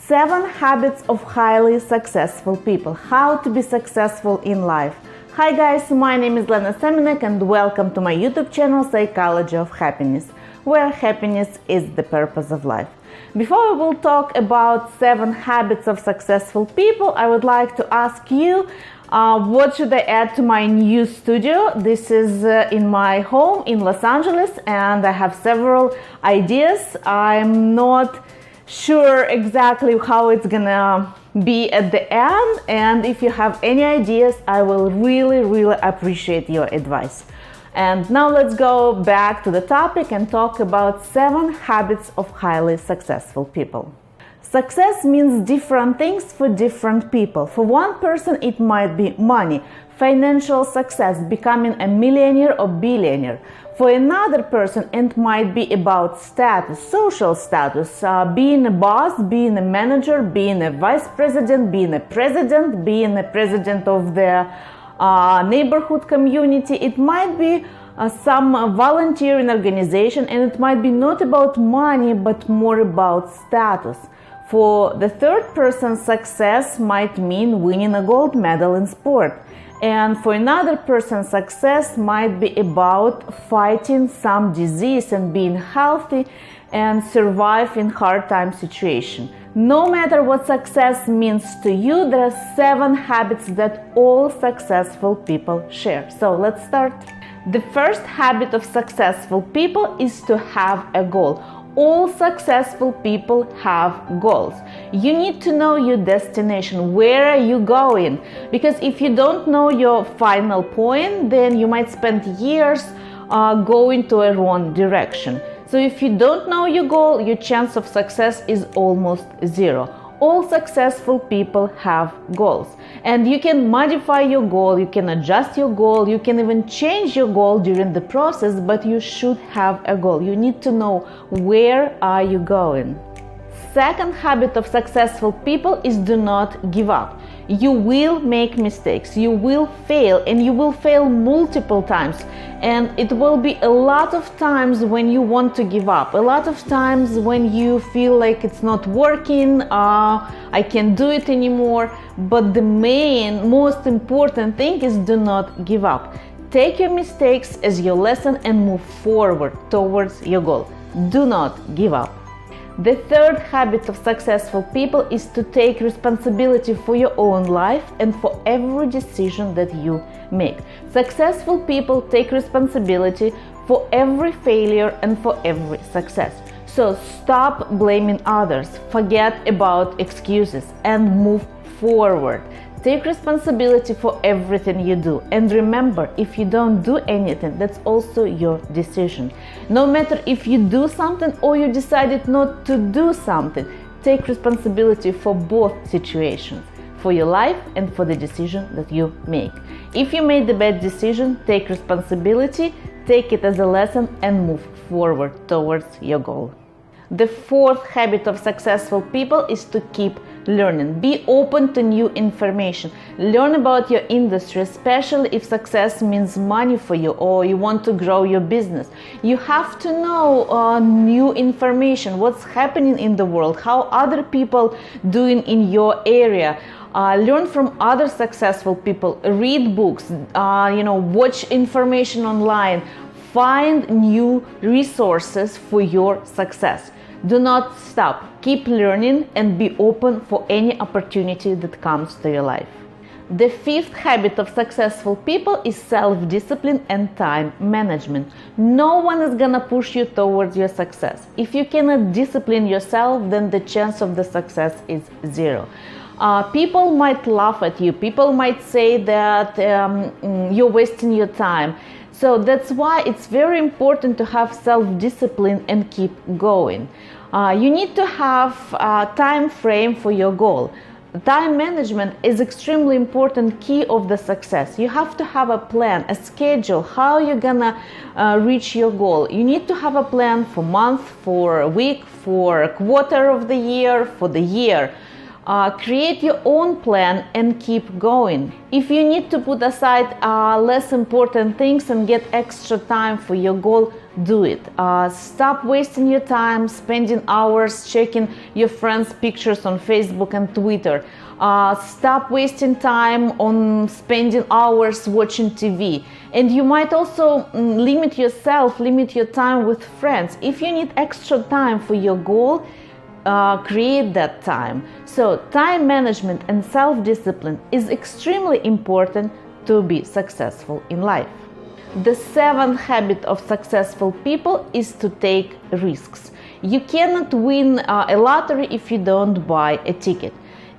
7 habits of highly successful people. How to be successful in life. Hi guys, my name is Lena Seminek and welcome to my YouTube channel Psychology of Happiness, where happiness is the purpose of life. Before we will talk about 7 habits of successful people, I would like to ask you what should I add to my new studio. This is in my home in Los Angeles and I have several ideas. I'm not sure exactly how it's gonna be at the end, and if you have any ideas, I will really appreciate your advice. And now let's go back to the topic and talk about 7 habits of highly successful people. Success means different things for different people. For one person it might be money, financial success, becoming a millionaire or billionaire. For another person it might be about status, social status, being a boss, being a manager, being a vice president, being a president, being a president of the neighborhood community. It might be some volunteering organization, and it might be not about money but more about status. For the third person, success might mean winning a gold medal in sport. And for another person, success might be about fighting some disease and being healthy and survive in hard time situation. No matter what success means to you, there are 7 habits that all successful people share. So let's start. The first habit of successful people is to have a goal. All successful people have goals. You need to know your destination. Where are you going? Because if you don't know your final point, then you might spend years going to a wrong direction. So if you don't know your goal, your chance of success is almost zero. All successful people have goals, and you can modify your goal, you can adjust your goal, you can even change your goal during the process, but you should have a goal. You need to know where are you going. Second habit of successful people is do not give up. You will make mistakes, you will fail, and you will fail multiple times, and it will be a lot of times when you want to give up, a lot of times when you feel like it's not working, I can't do it anymore. But the most important thing is do not give up. Take your mistakes as your lesson and move forward towards your goal. Do not give up. The third habit of successful people is to take responsibility for your own life and for every decision that you make. Successful people take responsibility for every failure and for every success. So stop blaming others, forget about excuses, and move forward. Take responsibility for everything you do, and remember, if you don't do anything, that's also your decision. No matter if you do something or you decided not to do something, take responsibility for both situations, for your life and for the decision that you make. If you made the bad decision, take responsibility, take it as a lesson, and move forward towards your goal. The fourth habit of successful people is to keep learning. Be open to new information. Learn about your industry, especially if success means money for you or you want to grow your business. You have to know new information, what's happening in the world, how other people doing in your area. Learn from other successful people, read books, watch information online, find new resources for your success. Do not stop. Keep learning and be open for any opportunity that comes to your life. The fifth habit of successful people is self-discipline and time management. No one is gonna push you towards your success. If you cannot discipline yourself, then the chance of the success is zero. People might laugh at you. People might say that you're wasting your time. So that's why it's very important to have self-discipline and keep going. You need to have a time frame for your goal. Time management is extremely important key of the success. You have to have a plan, a schedule, how you're gonna reach your goal. You need to have a plan for month, for a week, for a quarter of the year, for the year. Create your own plan and keep going. If you need to put aside less important things and get extra time for your goal, do it. Stop wasting your time spending hours checking your friends' pictures on Facebook and Twitter. Stop wasting time on spending hours watching TV. And you might also limit your time with friends. If you need extra time for your goal, create that time. So time management and self-discipline is extremely important to be successful in life. The seventh habit of successful people is to take risks. You cannot win a lottery if you don't buy a ticket.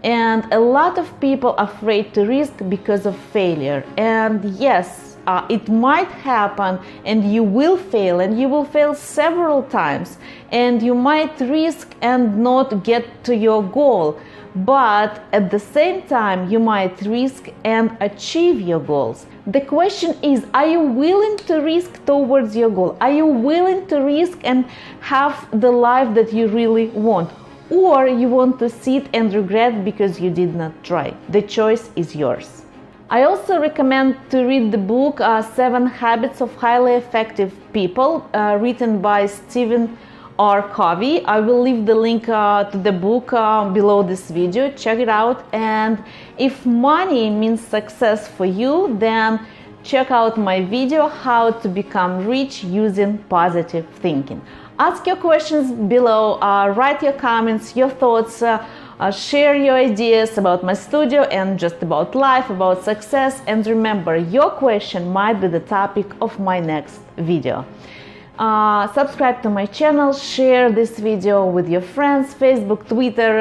And a lot of people are afraid to risk because of failure. And yes, it might happen and you will fail, and you will fail several times, and you might risk and not get to your goal. But at the same time, you might risk and achieve your goals. The question is, are you willing to risk towards your goal? Are you willing to risk and have the life that you really want? Or you want to sit and regret because you did not try? The choice is yours. I also recommend to read the book 7 Habits of Highly Effective People, written by Stephen R. Covey. I will leave the link to the book below this video. Check it out. And if money means success for you, then check out my video, How to Become Rich Using Positive Thinking. Ask your questions below, write your comments, your thoughts, share your ideas about my studio and just about life, about success. And remember, your question might be the topic of my next video. Subscribe to my channel, share this video with your friends, Facebook, Twitter,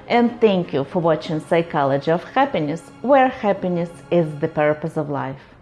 and thank you for watching Psychology of Happiness, where happiness is the purpose of life.